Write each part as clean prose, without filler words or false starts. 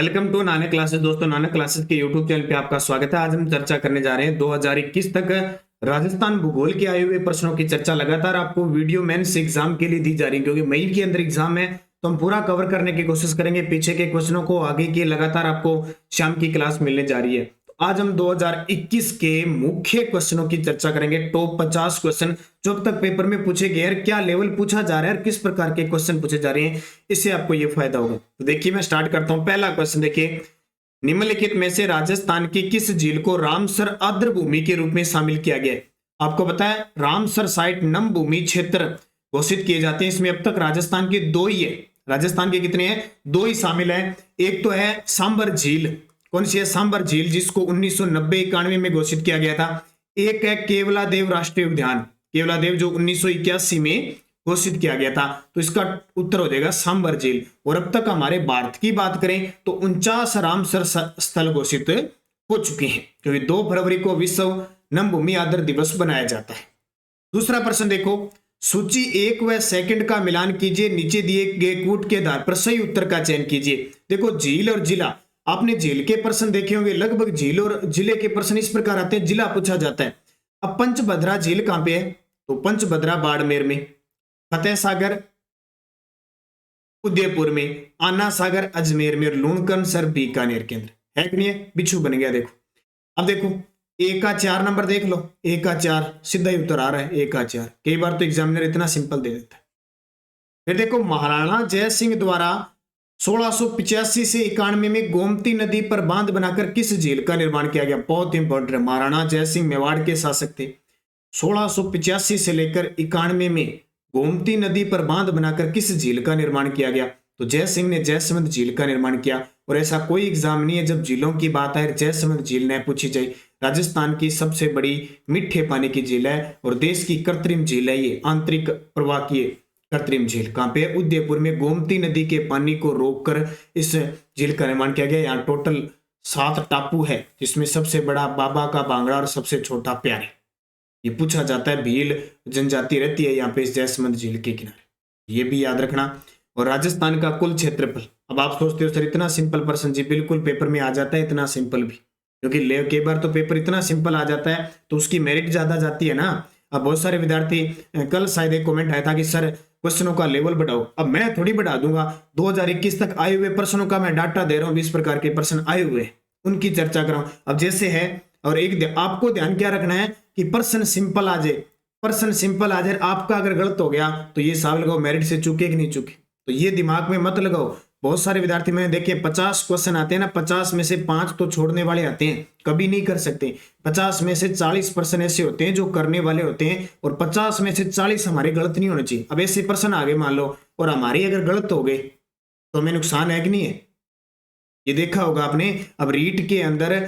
Welcome to Nanak classes. दोस्तों, Nanak classes के YouTube channel पे आपका स्वागत है। आज हम चर्चा करने जा रहे हैं 2021 तक राजस्थान भूगोल के आए हुए प्रश्नों की चर्चा लगातार आपको वीडियो मेंस एग्जाम के लिए दी जा रही है, क्योंकि मई के अंदर एग्जाम है तो हम पूरा कवर करने की कोशिश करेंगे। पीछे के क्वेश्चनों को आगे के लगातार आपको शाम की क्लास मिलने जा रही है। तो आज हम 2021 के मुख्य क्वेश्चनों की चर्चा करेंगे। टॉप 50 क्वेश्चन जो अब तक पेपर में पूछे गए हैं, क्या लेवल पूछा जा रहा है और किस प्रकार के क्वेश्चन पूछे जा रहे हैं, इससे आपको ये फायदा होगा। तो देखिए, मैं स्टार्ट करता हूं। पहला क्वेश्चन देखिए, निम्नलिखित में से राजस्थान की किस झील को रामसर आर्द्र भूमि के रूप में शामिल किया गया है? आपको पता है रामसर साइट नम भूमि क्षेत्र घोषित किए जाते हैं। इसमें अब तक राजस्थान के दो ही है। राजस्थान के कितने हैं? दो ही शामिल हैं। एक तो है सांबर झील। कौन सी है? सांबर झील, जिसको 1990-91 में घोषित किया गया था। एक है केवलादेव राष्ट्रीय उद्यान, केवलादेव, जो 1981 में घोषित किया गया था। तो इसका उत्तर हो जाएगा सांबर झील। और अब तक हमारे भारत की बात करें तो 49 रामसर स्थल घोषित हो चुके हैं, क्योंकि 2 फरवरी को विश्व नम भूमि आर्द्र दिवस बनाया जाता है। दूसरा प्रश्न देखो, सूची 1 व सेकंड का मिलान कीजिए, नीचे दिए गए कूट के आधार पर सही उत्तर का चयन कीजिए। देखो, झील और जिला, आपने झील के प्रश्न देखे होंगे। लगभग झील और जिले के प्रश्न इस प्रकार आते हैं, जिला पूछा जाता है। अब पंचभद्रा झील कहां पे है? तो पंचभद्रा बाड़मेर में, फतेह सागर उदयपुर में, आना सागर अजमेर में, लूणकरण सर बीकानेर केंद्र है कि नहीं है? बिच्छू बन गया। देखो, अब देखो, एक का 4 नंबर देख लो, एक का 4 सीधा ही उत्तर आ रहा है, एक का 4। कई बार तो एग्जामिनर इतना सिंपल दे देता है। फिर देखो, महाराणा जय सिंह द्वारा 1685 से 91 में गोमती नदी पर बांध बनाकर किस झील का निर्माण किया गया? बहुत इंपॉर्टेंट है। महाराणा जय सिंह मेवाड़ के शासक थे। 1685 से लेकर 91 में गोमती नदी पर बांध बनाकर किस झील का निर्माण किया गया? तो जयसिंह ने जयसमंद झील का निर्माण किया। और ऐसा कोई एग्जाम नहीं है जब झीलों की बात आए जयसमंद झील न पूछी जाए। राजस्थान की सबसे बड़ी मीठे पानी की झील है और देश की कृत्रिम झील है ये, आंतरिक प्रवाह की कृत्रिम झील। कहां पे? उदयपुर में गोमती नदी के पानी को रोककर इस झील का निर्माण किया गया। यहाँ टोटल 7 टापू है, जिसमें सबसे बड़ा बाबा का बांगड़ा और सबसे छोटा प्यारे। ये पूछा जाता है। भील जनजाति रहती है यहाँ पे इस जयसमंद झील के किनारे, ये भी याद रखना। और राजस्थान का कुल क्षेत्रफल, अब आप सोचते हो सर इतना सिंपल प्रश्न, जी बिल्कुल पेपर में आ जाता है इतना सिंपल भी, क्योंकि कई बार तो पेपर इतना सिंपल आ जाता है तो उसकी मेरिट ज्यादा जाती है ना। अब बहुत सारे विद्यार्थी, कल शायद एक कमेंट आया था कि सर क्वेश्चनों का लेवल बढ़ाओ। अब मैं थोड़ी बढ़ा दूंगा, 2021 तक आए हुए प्रश्नों का मैं डाटा दे रहा हूँ। 20 प्रकार के प्रश्न आए हुए उनकी चर्चा कर रहा हूँ। अब जैसे है, और एक आपको ध्यान क्या रखना है कि प्रश्न सिंपल आ जाए, प्रश्न सिंपल आ जाए। आपका अगर गलत हो गया तो ये हिसाब लगाओ मेरिट से चूके कि नहीं चूके, तो ये दिमाग में मत लगाओ। बहुत सारे विद्यार्थी मैंने देखे 50 क्वेश्चन आते हैं ना, 50 में से 5 तो छोड़ने वाले आते हैं, कभी नहीं कर सकते। 50 में से 40% ऐसे होते हैं जो करने वाले होते हैं, और 50 में से 40 हमारे गलत नहीं होने चाहिए। अब ऐसे प्रश्न आगे मान लो और हमारी अगर गलत हो गए तो हमें नुकसान है कि नहीं है? ये देखा होगा आपने। अब रीट के अंदर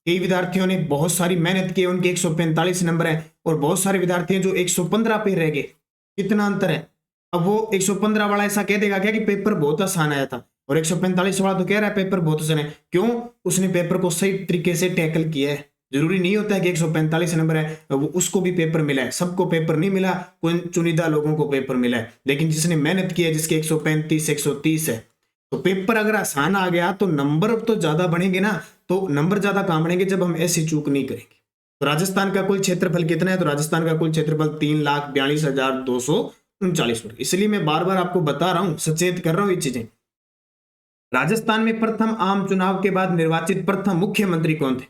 कई विद्यार्थियों ने बहुत सारी मेहनत की, उनके 145 नंबर है, और बहुत सारे विद्यार्थी हैं जो 115 पे रह गए। कितना अंतर है? अब वो 115 वाला ऐसा कह देगा क्या कि पेपर बहुत आसान आया था, और 145 वाला तो कह रहा है पेपर बहुत आसान है। क्यों? उसने पेपर को सही तरीके से टैकल किया है। जरूरी नहीं होता है कि 145 नंबर है वो उसको भी पेपर मिला है, सबको पेपर नहीं मिला, कोई चुनिंदा लोगों को पेपर मिला है। लेकिन जिसने मेहनत की है, जिसके 135 130 है, तो पेपर अगर आसान आ गया तो नंबर अब तो ज्यादा बढ़ेंगे ना। तो नंबर ज्यादा कहां बढ़ेंगे? जब हम ऐसी चूक नहीं करेंगे। तो राजस्थान का कुल क्षेत्रफल कितना है? तो राजस्थान का कुल क्षेत्रफल 3,42,239 वर्ग। इसलिए मैं बार बार आपको बता रहा हूं, सचेत कर रहा हूं ये चीजें। राजस्थान में प्रथम आम चुनाव के बाद निर्वाचित प्रथम मुख्यमंत्री कौन थे?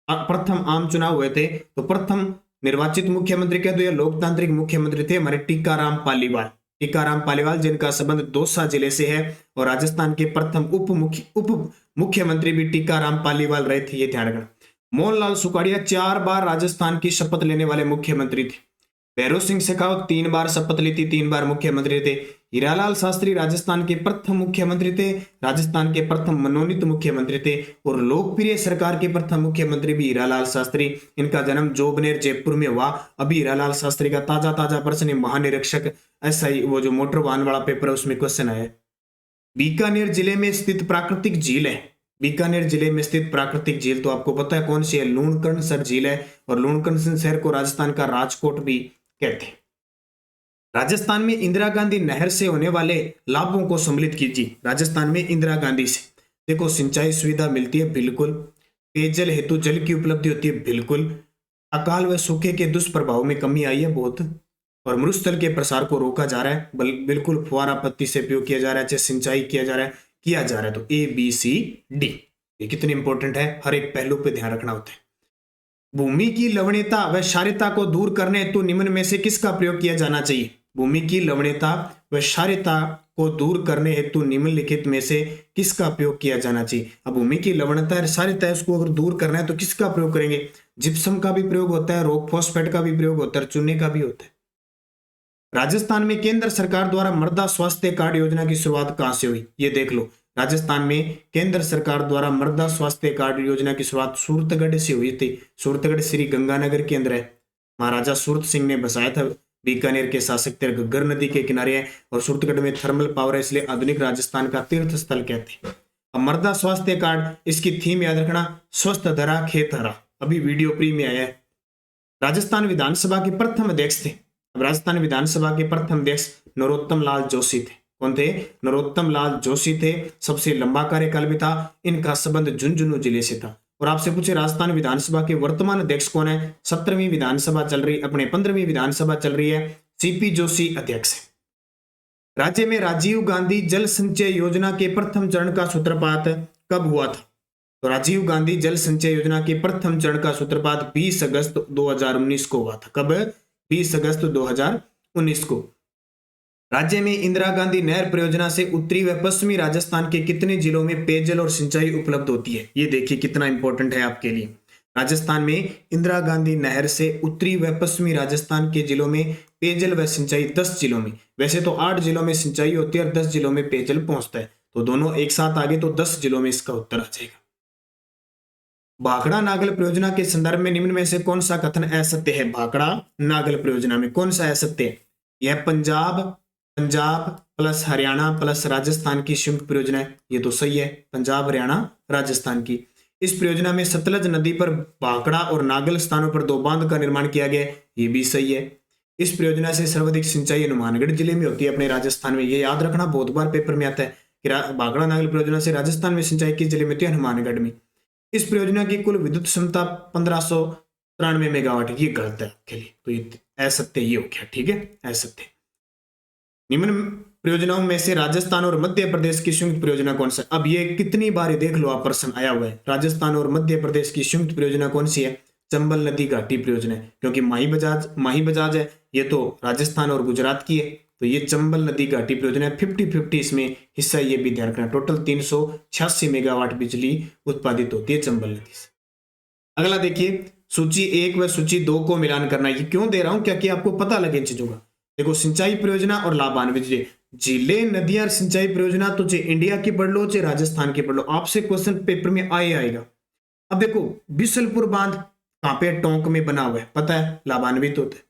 प्रथम आम चुनाव हुए थे तो प्रथम निर्वाचित मुख्यमंत्री कह दो या लोकतांत्रिक मुख्यमंत्री थे हमारे टीकाराम पालीवाल। टीकाराम पालीवाल, जिनका संबंध दौसा जिले से है, और राजस्थान के प्रथम उप मुख्यमंत्री भी टीकाराम पालीवाल रहे थे, ये ध्यान रखना। मोहनलाल सुखाड़िया 4 बार राजस्थान की शपथ लेने वाले मुख्यमंत्री थे। भैरव सिंह शेखावत 3 बार शपथ ली थी, 3 बार मुख्यमंत्री थे। हीरालाल शास्त्री राजस्थान के प्रथम मुख्यमंत्री थे, राजस्थान के प्रथम मनोनीत मुख्यमंत्री थे, और लोकप्रिय सरकार के प्रथम मुख्यमंत्री भी हीरालाल शास्त्री। इनका जन्म जोबनेर जयपुर में हुआ। अभी हीरालाल शास्त्री का ताजा प्रश्न है, महानिरीक्षक एसआई, वो जो मोटर वाहन वाला पेपर है उसमें क्वेश्चन आया। बीकानेर जिले में स्थित प्राकृतिक झील है। बीकानेर जिले में स्थित प्राकृतिक झील तो आपको पता है कौन सी है? लूणकरण सर झील है, और लूणकरण शहर को राजस्थान का राजकोट भी कहते हैं। राजस्थान में इंदिरा गांधी नहर से होने वाले लाभों को सम्मिलित कीजिए। राजस्थान में इंदिरा गांधी से देखो, सिंचाई सुविधा मिलती है, बिल्कुल। पेयजल हेतु जल की उपलब्धि होती है, बिल्कुल। अकाल व सूखे के दुष्प्रभाव में कमी आई है बहुत, और मरुस्थल के प्रसार को रोका जा रहा है, बिल्कुल। फुहारा पत्ती से उपयोग किया जा रहा है, चाहे सिंचाई किया जा रहा है। तो ए बी सी डी, ये कितने इंपॉर्टेंट है, हर एक पहलू पे ध्यान रखना होता है। भूमि की लवणता व क्षारीयता को दूर करने हेतु निम्न में से किसका प्रयोग किया जाना चाहिए? भूमि की लवणता व क्षारीयता को दूर करने हेतु निम्नलिखित में से किसका प्रयोग किया जाना चाहिए? अब भूमि की लवणता और क्षारीयता, उसको अगर दूर करना है तो किसका प्रयोग करेंगे? जिप्सम का भी प्रयोग होता है, रॉक फॉस्फेट का भी प्रयोग होता है, चूने का भी होता है। राजस्थान में केंद्र सरकार द्वारा मृदा स्वास्थ्य कार्ड योजना की शुरुआत कहां से हुई? ये देख लो, राजस्थान में केंद्र सरकार द्वारा मृदा स्वास्थ्य कार्ड योजना की शुरुआत सूरतगढ़ से हुई थी। सूरतगढ़ श्री गंगानगर के अंदर है। महाराजा सूरत सिंह ने बसाया था। बीकानेर के शासक थे, घग्गर नदी के किनारे है, और सूरतगढ़ में थर्मल पावर है, इसलिए आधुनिक राजस्थान का तीर्थ स्थल कहते हैं। अब मृदा स्वास्थ्य कार्ड, इसकी थीम याद रखना, स्वस्थ धरा खेत हरा। अभी वीडियो प्री में आया है। राजस्थान विधानसभा के प्रथम अध्यक्ष थे। अब राजस्थान विधानसभा के प्रथम अध्यक्ष नरोत्तम लाल जोशी थे। कौन थे? नरोत्तम लाल जोशी थे। सबसे लंबा कार्यकाल भी था। इनका संबंध झुंझुनू जिले से था। और आपसे पूछे राजस्थान विधानसभा के वर्तमान अध्यक्ष कौन है? 17वीं विधानसभा चल रही, अपने 15वीं विधानसभा चल रही है। सीपी जोशी अध्यक्ष है। राज्य में राजीव गांधी जल संचय योजना के प्रथम चरण का सूत्रपात कब हुआ था? तो राजीव गांधी जल संचय योजना के प्रथम चरण का सूत्रपात 20 अगस्त 2019 को हुआ था। कब? 20 अगस्त 2019 को। राज्य में इंदिरा गांधी नहर परियोजना से उत्तरी व पश्चिमी राजस्थान के कितने जिलों में पेयजल और सिंचाई उपलब्ध होती है? ये देखिए कितना इंपॉर्टेंट है आपके लिए। राजस्थान में इंदिरा गांधी नहर से उत्तरी व पश्चिमी राजस्थान के जिलों में पेयजल व सिंचाई 10 जिलों में, वैसे तो 8 जिलों में सिंचाई होती है और 10 जिलों में पेयजल पहुंचता है, तो दोनों एक साथ आगे तो 10 जिलों में इसका उत्तर आ जाएगा। भाखड़ा नागल परियोजना के संदर्भ में निम्न में से कौन सा कथन असत्य है? भाखड़ा नागल परियोजना में कौन सा असत्य है? यह पंजाब प्लस हरियाणा प्लस राजस्थान की संयुक्त परियोजना है। ये तो सही है, पंजाब हरियाणा राजस्थान की। इस परियोजना में सतलज नदी पर भाखड़ा और नागल स्थानों पर 2 बांध का निर्माण किया गया है। ये भी सही है। इस परियोजना से सर्वाधिक सिंचाई हनुमानगढ़ जिले में होती है, अपने राजस्थान में। ये याद रखना, बहुत बार पेपर में आता है कि भाखड़ा नागल परियोजना से राजस्थान में सिंचाई किस जिले में होती है? हनुमानगढ़ में। इस परियोजना की कुल विद्युत क्षमता 1593 मेगावाट। ये गलत है आपके लिए, तो ये असत्य ये हो गया, ठीक है, असत्य। निम्न परियोजनाओं में से राजस्थान और मध्य प्रदेश की संयुक्त परियोजना कौन सा? अब ये कितनी बार देख लो आप, प्रश्न आया हुआ है। राजस्थान और मध्य प्रदेश की संयुक्त परियोजना कौन सी है? चंबल नदी घाटी परियोजना है, क्योंकि माही बजाज है, ये तो राजस्थान और गुजरात की है, तो ये चंबल नदी घाटी परियोजना 50-50 इसमें हिस्सा, ये भी ध्यान रखना। टोटल 386 मेगावाट बिजली उत्पादित होती है चंबल नदी से। अगला देखिए, सूची 1 व सूची 2 को मिलान करना। ये क्यों दे रहा हूं? क्या कि आपको पता लगे इन चीजों का। देखो, सिंचाई परियोजना और लाभान्वित जिले, नदियां, सिंचाई परियोजना, तो चाहे इंडिया की पढ़ लो चाहे राजस्थान की पढ़ लो, आपसे क्वेश्चन पेपर में आएगा। अब देखो, बिशलपुर बांध कहां पे? टोंक में बना हुआ है, पता है, लाभान्वित होता है।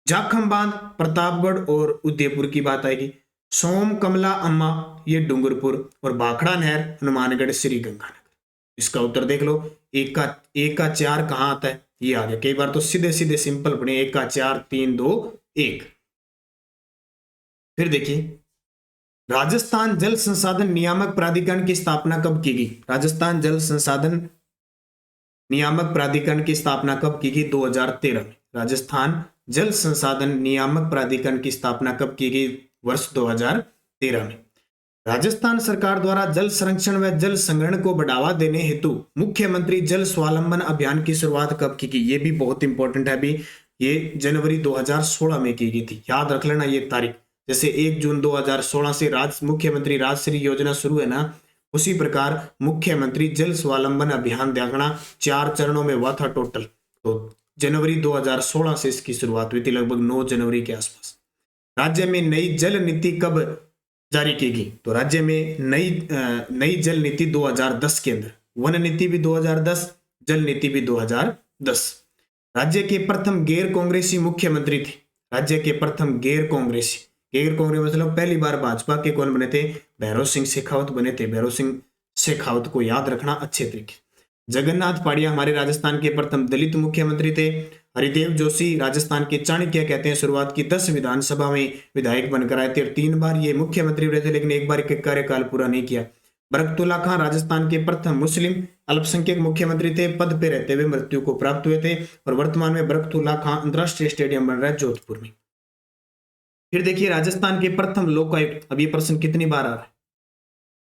जाखम बांध प्रतापगढ़ और उदयपुर की बात आएगी। सोम कमला अम्मा ये डूंगरपुर, और भाखड़ा नहर हनुमानगढ़ श्री गंगानगर। इसका उत्तर देख लो। 1 का 4 कहां आता है? ये आ गया। कई बार तो सीधे सीधे सिंपल पढ़े, 1 का 4 3 2 1। फिर देखिए, राजस्थान जल संसाधन नियामक प्राधिकरण की स्थापना कब की गई? राजस्थान जल संसाधन नियामक प्राधिकरण की स्थापना कब की गई? 2013 में। राजस्थान जल संसाधन नियामक प्राधिकरण की स्थापना कब की गई? वर्ष 2013 में। राजस्थान सरकार द्वारा जल संरक्षण व जल संग्रहण को बढ़ावा देने हेतु मुख्यमंत्री जल स्वावलंबन अभियान की शुरुआत कब की गई? ये भी बहुत इंपॉर्टेंट है। अभी ये जनवरी 2016 में की गई थी, याद रख लेना ये तारीख। जैसे 1 जून 2016 से मुख्यमंत्री राजश्री योजना शुरू है ना, उसी प्रकार मुख्यमंत्री जल स्वावलंबन अभियान देखना 4 चरणों में हुआ था टोटल। तो जनवरी 2016 से इसकी शुरुआत हुई थी, लगभग 9 जनवरी के आसपास। राज्य में नई जल नीति कब जारी की गई? तो राज्य में नई जल नीति 2010 के अंदर। वन नीति भी 2010, जल नीति भी 2010। राज्य के प्रथम गैर कांग्रेसी मुख्यमंत्री थे। राज्य के प्रथम गैर कांग्रेसी मतलब पहली बार भाजपा के कौन बने थे? भैरव सिंह शेखावत बने थे। भैरव सिंह शेखावत को याद रखना अच्छे तरीके। जगन्नाथ पाड़िया हमारे राजस्थान के प्रथम दलित मुख्यमंत्री थे। हरिदेव जोशी राजस्थान के चाणक्य कहते हैं, शुरुआत की 10 विधानसभा में विधायक बनकर आए थे और 3 बार ये मुख्यमंत्री रहे थे, लेकिन एक बार कार्यकाल पूरा नहीं किया। बरकतुल्ला खान राजस्थान के प्रथम मुस्लिम अल्पसंख्यक मुख्यमंत्री थे, पद पे रहते हुए मृत्यु को प्राप्त हुए थे और वर्तमान में बरकतुल्ला खान अंतरराष्ट्रीय स्टेडियम बन रहा है जोधपुर में। फिर देखिए राजस्थान के प्रथम लोकायुक्त, अब ये प्रश्न कितनी बार आ रहा है,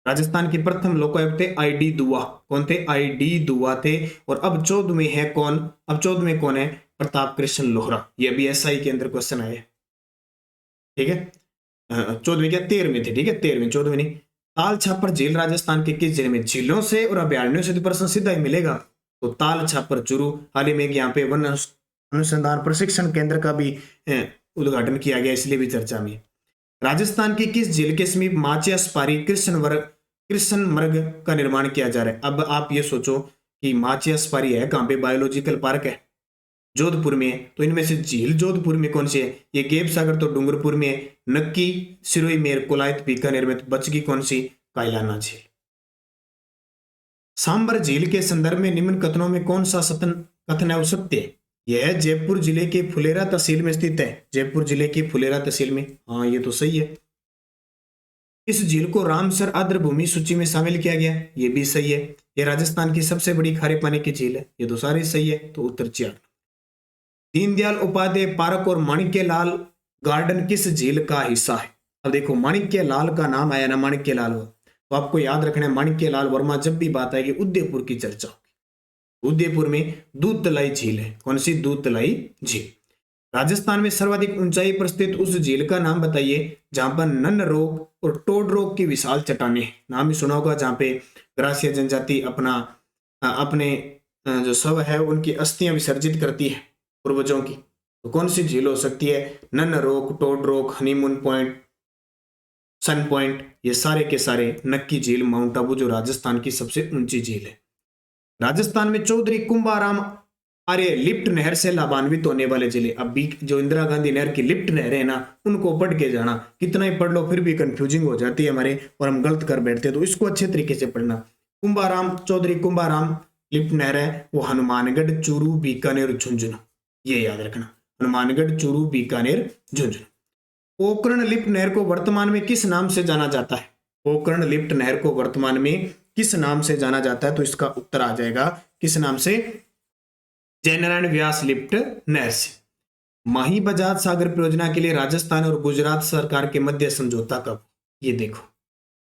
राजस्थान के प्रथम लोकायुक्त थे आई.डी. दुआ। कौन थे? आई.डी. दुआ थे। और अब 14 में है कौन? अब 14 में कौन है? प्रताप कृष्ण लोहरा। ये अभी एसआई के अंदर क्वेश्चन आए, ठीक है। 14 क्या 13 में थे, ठीक है 13 में, 14 नहीं। ताल छापर झील राजस्थान के किस जिले में? झीलों से और अभ्यारण्यों से तो प्रश्न सीधा ही मिलेगा। तो ताल छापर चूरू, हाल ही में यहाँ पे वन अनुसंधान प्रशिक्षण केंद्र का भी उद्घाटन किया गया, इसलिए भी चर्चा में। राजस्थान की किस झील के समीप माचियास्पारी कृष्णमृग का निर्माण किया जा रहा है? अब आप ये सोचो कि माचियास्पारी है कहाँ पे? बायोलॉजिकल पार्क है जोधपुर में है। तो इनमें से झील जोधपुर में कौन सी है? ये गेप सागर तो डूंगरपुर में है, नक्की, सिरोही, मेर, कोलायत, बीकानेर में। तो बच गई कौन सी? कायलाना झील। सांबर झील के संदर्भ में निम्न कथनों में कौन सा कथन है सत्य है? यह जयपुर जिले के फुलेरा तहसील में स्थित है। जयपुर जिले की फुलेरा तहसील में, हाँ ये तो सही है। इस झील को रामसर आर्द्र भूमि सूची में शामिल किया गया, ये भी सही है। यह राजस्थान की सबसे बड़ी खारे पानी की झील है, ये तो सारे सही है। तो उत्तर 4। दीनदयाल उपाध्याय पार्क और माणिक्य लाल गार्डन किस झील का हिस्सा है? अब देखो माणिक्य लाल का नाम आया ना, माणिक्य लाल, तो आपको याद रखना है माणिक्य लाल वर्मा जब भी बात आएगी उदयपुर की चर्चा होगी। उदयपुर में दूधतलाई झील है। कौन सी? दूधतलाई झील। राजस्थान में सर्वाधिक ऊंचाई पर स्थित उस झील का नाम बताइए जहां पर नन रोक और टोड रोक की विशाल चट्टानें, नाम ही सुना होगा, जहां पे ग्रासीय जनजाति अपने जो शव है उनकी अस्थियां विसर्जित करती है पूर्वजों की। तो कौन सी झील हो सकती है? नन रोक, टोड रोक, हनीमून पॉइंट, सन पॉइंट, ये सारे के सारे नक्की झील, माउंट आबू जो राजस्थान की सबसे ऊंची झील है। राजस्थान में चौधरी कुंभाराम आर्य लिफ्ट नहर से लाभान्वित होने वाले जिले। अब भी जो इंदिरा गांधी नहर की लिफ्ट नहर है ना, उनको पढ़ के जाना, कितना ही पढ़ लो फिर भी कंफ्यूजिंग हो जाती है हमारे और हम गलत कर बैठते हैं, तो इसको अच्छे तरीके से पढ़ना। कुंभाराम, चौधरी कुंभाराम लिफ्ट नहर है वो हनुमानगढ़, चूरू, बीकानेर, झुंझुनू, ये याद रखना, हनुमानगढ़, चूरू, बीकानेर, झुंझुनू। पोखरण लिफ्ट नहर को वर्तमान में किस नाम से जाना जाता है? पोखरण लिफ्ट नहर को वर्तमान में किस नाम से जाना जाता है? तो इसका उत्तर आ जाएगा किस नाम से? जयनारायण व्यास लिफ्ट नहर से। माही बजाज सागर परियोजना के लिए राजस्थान और गुजरात सरकार के मध्य समझौता कब? ये देखो,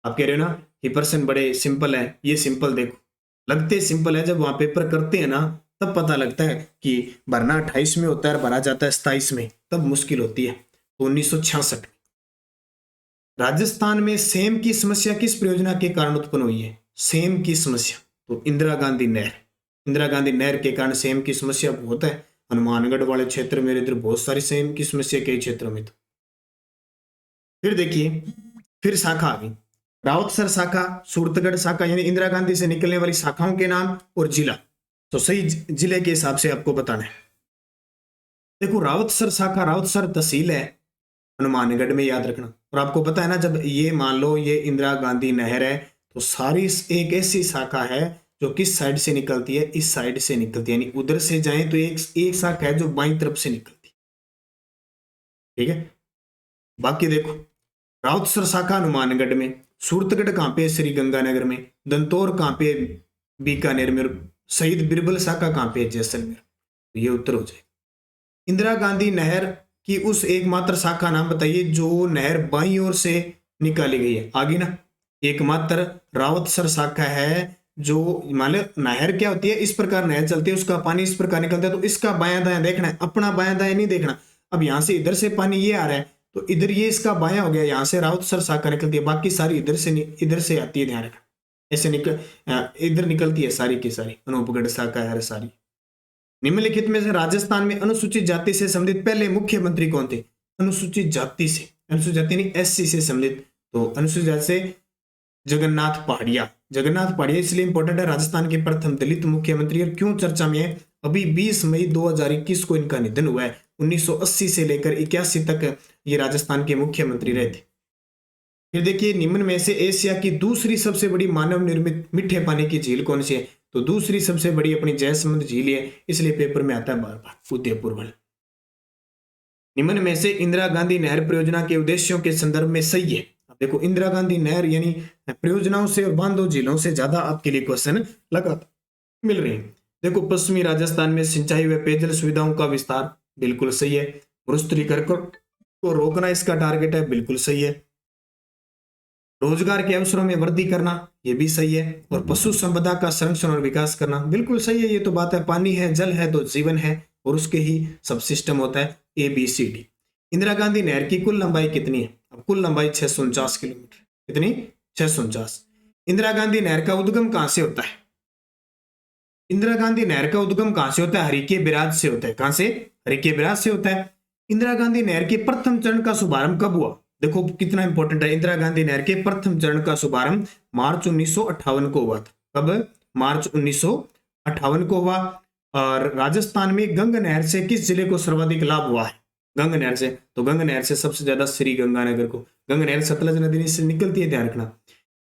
आप कह रहे हो ना ये प्रश्न बड़े सिंपल है, ये सिंपल देखो, लगते सिंपल है, जब वहां पेपर करते हैं ना तब पता लगता है कि भरना 28 में होता है, भरा जाता है 27 में, तब मुश्किल होती है। तो 1966 में। राजस्थान में सेम की समस्या किस परियोजना के कारण उत्पन्न हुई है? सेम की समस्या, तो इंदिरा गांधी नहर। इंदिरा गांधी नहर के कारण सेम की समस्या बहुत है। हनुमानगढ़ वाले क्षेत्र में इधर बहुत सारी सेम की समस्या कई क्षेत्रों में। तो फिर देखिए, फिर शाखा आ गई, रावतसर शाखा, सूरतगढ़ शाखा, यानी इंदिरा गांधी से निकलने वाली शाखाओं के नाम और जिला। तो सही जिले के हिसाब से आपको बताना है। देखो रावतसर शाखा, रावतसर तहसील है हनुमानगढ़ में, याद रखना। और आपको पता है ना, जब ये मान लो ये इंदिरा गांधी नहर है तो सारी एक ऐसी शाखा है जो किस साइड से निकलती है? इस साइड से निकलती है, यानी उधर से जाएं तो एक शाखा है जो बाईं तरफ से निकलती है, ठीक है। बाकी देखो रावतसर शाखा हनुमानगढ़ में, सूरतगढ़ कहां पे? श्री गंगानगर में, दंतौर कहां पे? बीकानेर में, शहीद बिरबल शाखा कहां पे? जैसलमेर। तो ये उत्तर हो जाए। इंदिरा गांधी नहर की उस एकमात्र शाखा नाम बताइए जो नहर बाईं ओर से निकाली गई है। आगे ना, एकमात्र रावतसर शाखा है जो, मान लो नहर क्या होती है, इस प्रकार नहर चलती है, उसका पानी इस प्रकार निकलता है, तो इसका बायां दायां देखना है, अपना बायां दायां नहीं देखना। अब यहां से इधर से पानी ये आ रहा है तो इधर ये इसका बायां हो गया, यहां से रावतसर शाखा निकलती है, बाकी सारी इधर से आती है, ध्यान रखना। ऐसे इधर निकलती है सारी की सारी, अनूपगढ़ शाखा है सारी। निम्नलिखित में से राजस्थान में अनुसूचित जाति से संबंधित पहले मुख्यमंत्री कौन थे? अनुसूचित जाति से, अनुसूचित जाति नहीं एससी से संबंधित, तो अनुसूचित जाति से जगन्नाथ पहाड़िया। जगन्नाथ पहाड़िया इसलिए इंपॉर्टेंट है, राजस्थान के प्रथम दलित मुख्यमंत्री। और क्यों चर्चा में है? अभी 20 मई 2021 को इनका निधन हुआ है। 1980 से लेकर 81 तक ये राजस्थान के मुख्यमंत्री रहे थे। फिर देखिए, निम्न में से एशिया की दूसरी सबसे बड़ी मानव निर्मित मीठे पानी की झील कौन सी है? तो दूसरी सबसे बड़ी अपनी जयसमंद झील है, इसलिए पेपर में आता है बार बार, उदयपुर वाला। निम्न में से इंदिरा गांधी नहर परियोजना के उद्देश्यों के संदर्भ में सही है। अब देखो इंदिरा गांधी नहर यानी परियोजनाओं से और बांधों झीलों से ज्यादा आपके लिए क्वेश्चन लगातार मिल रहे हैं। देखो पश्चिमी राजस्थान में सिंचाई व पेयजल सुविधाओं का विस्तार, बिल्कुल सही है। मरुस्थलीकरण को रोकना इसका टारगेट है, बिल्कुल सही है। रोजगार के अवसरों में वृद्धि करना, ये भी सही है। और पशु संपदा का संरक्षण और विकास करना, बिल्कुल सही है। ये तो बात है, पानी है, जल है तो जीवन है, और उसके ही सब सिस्टम होता है ABCD। इंदिरा गांधी नहर की कुल लंबाई कितनी है? अब कुल लंबाई 649 किलोमीटर। कितनी? 649। इंदिरा गांधी नहर का उद्गम कहां से होता है? इंदिरा गांधी नहर का उद्गम कहां से होता है? हरिके बैराज से होता है। कहां से? हरिके बैराज से होता है। इंदिरा गांधी नहर के प्रथम चरण का शुभारंभ कब हुआ? देखो कितना इंपॉर्टेंट है। इंदिरा गांधी नहर के प्रथम चरण का शुभारंभ मार्च 1958 को हुआ था। कब? मार्च 1958 को हुआ। और राजस्थान में गंग नहर से किस जिले को सर्वाधिक लाभ हुआ है? गंग नहर से, तो गंग नहर से सबसे ज्यादा श्री गंगानगर को। गंग नहर सतलज नदी से निकलती है, ध्यान रखना।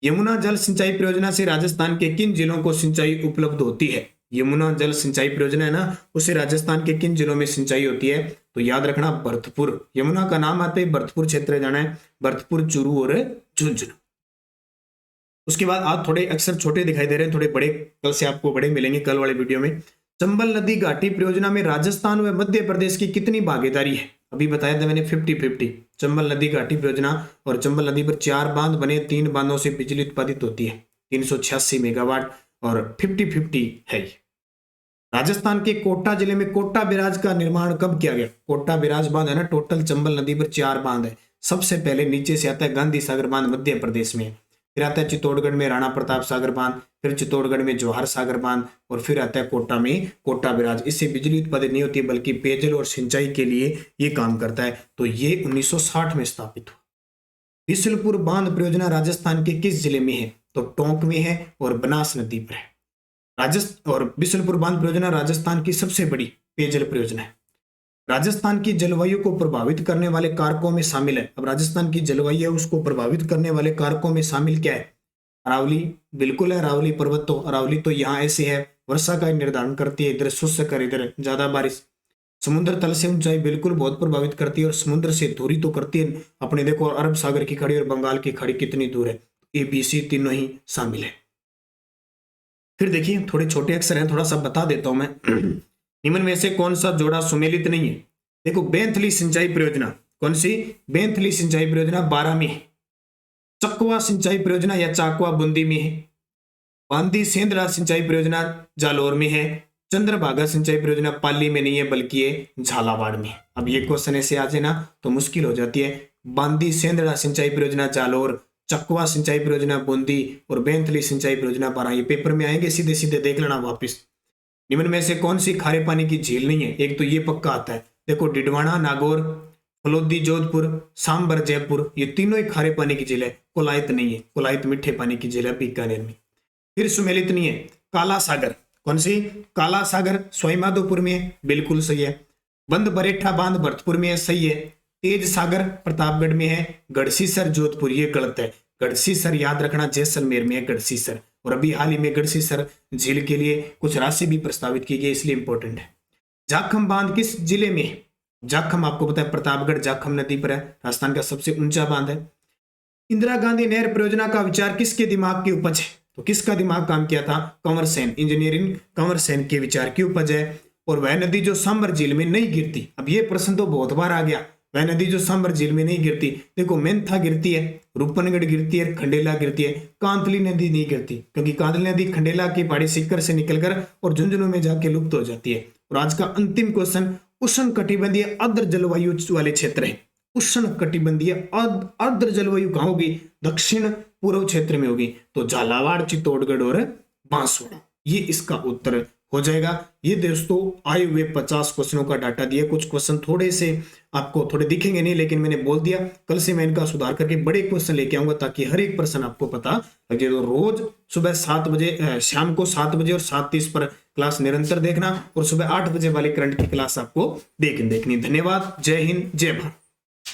यमुना जल सिंचाई परियोजना से राजस्थान के किन जिलों को सिंचाई उपलब्ध होती है? यमुना जल सिंचाई परियोजना है ना, उससे राजस्थान के किन जिलों में सिंचाई होती है? तो याद रखना भरतपुर। यमुना का नाम आते ही भरतपुर क्षेत्र जाना है, भरतपुर, चूरू और झुंझुनू। उसके बाद आज थोड़े अक्षर छोटे दिखाई दे रहे हैं, थोड़े बड़े कल से आपको बड़े मिलेंगे कल वाले वीडियो में। चंबल नदी घाटी परियोजना में राजस्थान व मध्य प्रदेश की कितनी भागीदारी है? अभी बताया था मैंने 50-50। चंबल नदी घाटी परियोजना और चंबल नदी पर 4 बांध बने, 3 बांधों से बिजली उत्पादित होती है, 386 मेगावाट, और 50-50 है। राजस्थान के कोटा जिले में कोटा बैराज का निर्माण कब किया गया? कोटा बैराज बांध है ना, टोटल चंबल नदी पर 4 बांध है। सबसे पहले नीचे से आता है गांधी सागर बांध, मध्य प्रदेश में। फिर आता है चित्तौड़गढ़ में राणा प्रताप सागर बांध, फिर चित्तौड़गढ़ में जवाहर सागर बांध, और फिर आता है कोटा में कोटा बैराज। इससे बिजली उत्पादित नहीं होती है, बल्कि पेयजल और सिंचाई के लिए ये काम करता है। तो ये 1960 में स्थापित हुआ। बिशुलपुर बांध परियोजना राजस्थान के किस जिले में है? तो टोंक में है और बनास नदी पर है। और बिशुलपुर बांध परियोजना राजस्थान की सबसे बड़ी पेयजल परियोजना है। राजस्थान की जलवायु को प्रभावित करने वाले कारकों में शामिल है। अब राजस्थान की जलवायु है, उसको प्रभावित करने वाले कारकों में शामिल क्या है? अरावली, बिल्कुल है। अरावली पर्वत, तो अरावली तो यहाँ ऐसे है, वर्षा का निर्धारण करती है, इधर शुष्क कर, इधर ज्यादा बारिश। समुद्र तल से ऊंचाई बिल्कुल बहुत प्रभावित करती है, और समुद्र से दूरी तो करती है अपने। देखो अरब सागर की खाड़ी और बंगाल की खाड़ी कितनी दूर है, ABC तीनों ही शामिल है। फिर देखिए थोड़े छोटे अक्षर हैं, थोड़ा सा बता देता हूं मैं। निम्न में से कौन सा जोड़ा सुमेलित नहीं है? देखो बेंथली सिंचाई परियोजना, कौन सी? बेंथली सिंचाई परियोजना 12 में है। चकवा सिंचाई परियोजना या चाकवा बूंदी में है। बांदी सेंधरा सिंचाई परियोजना जालोर में है। चंद्रभागा सिंचाई परियोजना पाली में नहीं है, बल्कि ये झालावाड़ में है। अब ये क्वेश्चन ऐसे आ जाए ना तो मुश्किल हो जाती है। बांदी सेंधरा सिंचाई परियोजना जालोर, चकवा सिंचाई परियोजना बूंदी, और बेंथली सिंचाई परियोजना 12। ये पेपर में आएंगे, सीधे सीधे देख लेना वापिस। निम्न में से कौन सी खारे पानी की झील नहीं है? एक तो ये पक्का आता है, देखो डिडवाना नागौर, फलोदी जोधपुर, सांबर जयपुर, ये तीनों ही खारे पानी की झील है। कोलायत नहीं है, कोलायत मीठे पानी की झील है बीकानेर में। फिर सुमेलित नहीं है, काला सागर, कौन सी? काला सागर सवाईमाधोपुर में है, बिल्कुल सही है। बंद बरेठा बांध भरतपुर में है, सही है। तेज सागर प्रतापगढ़ में है। गढ़सीसर जोधपुर, ये गलत है। गढ़सीसर याद रखना जैसलमेर में है गढ़सीसर, और अभी हाल ही में गढ़सीसर झील के लिए कुछ राशि भी प्रस्तावित की गई, इसलिए इंपॉर्टेंट है। जाखम बांध किस जिले में है? जाखम आपको पता है प्रतापगढ़ जाखम नदी पर है, राजस्थान का सबसे ऊंचा बांध है। इंदिरा गांधी नहर परियोजना का विचार किसके दिमाग की उपज है? तो किसका दिमाग काम किया था? कंवर सेन, इंजीनियरिंग कंवर सेन के विचार की उपज है। और वह नदी जो सांबर झील में नहीं गिरती, अब ये प्रश्न तो बहुत बार आ गया, वह नदी जो सांबर झील में नहीं गिरती, देखो मेंथा गिरती है, रूपनगढ़ गिरती है, खंडेला गिरती है, कांतली नदी नहीं गिरती, क्योंकि कांतली नदी खंडेला की पहाड़ी सिक्कर से निकलकर और झुंझुनू में जाके लुप्त हो जाती है। और आज का अंतिम क्वेश्चन, उष्ण कटिबंधीय आर्द्र जलवायु वाले क्षेत्र है। उष्ण कटिबंधीय आर्द्र जलवायु कहाँ होगी? दक्षिण पूर्व क्षेत्र में होगी, तो झालावाड़, चित्तौड़गढ़ और बांसवाड़ा, ये इसका उत्तर हो जाएगा। ये दोस्तों आए हुए 50 क्वेश्चनों का डाटा दिया। कुछ क्वेश्चन थोड़े से आपको थोड़े दिखेंगे नहीं, लेकिन मैंने बोल दिया कल से मैं इनका सुधार करके बड़े क्वेश्चन लेके आऊंगा, ताकि हर एक प्रश्न आपको पता लगे। तो रोज सुबह 7 बजे, शाम को 7 बजे और 7:30 पर क्लास निरंतर देखना, और सुबह 8 बजे वाली करंट की क्लास आपको देखनी। धन्यवाद। जय हिंद, जय भारत।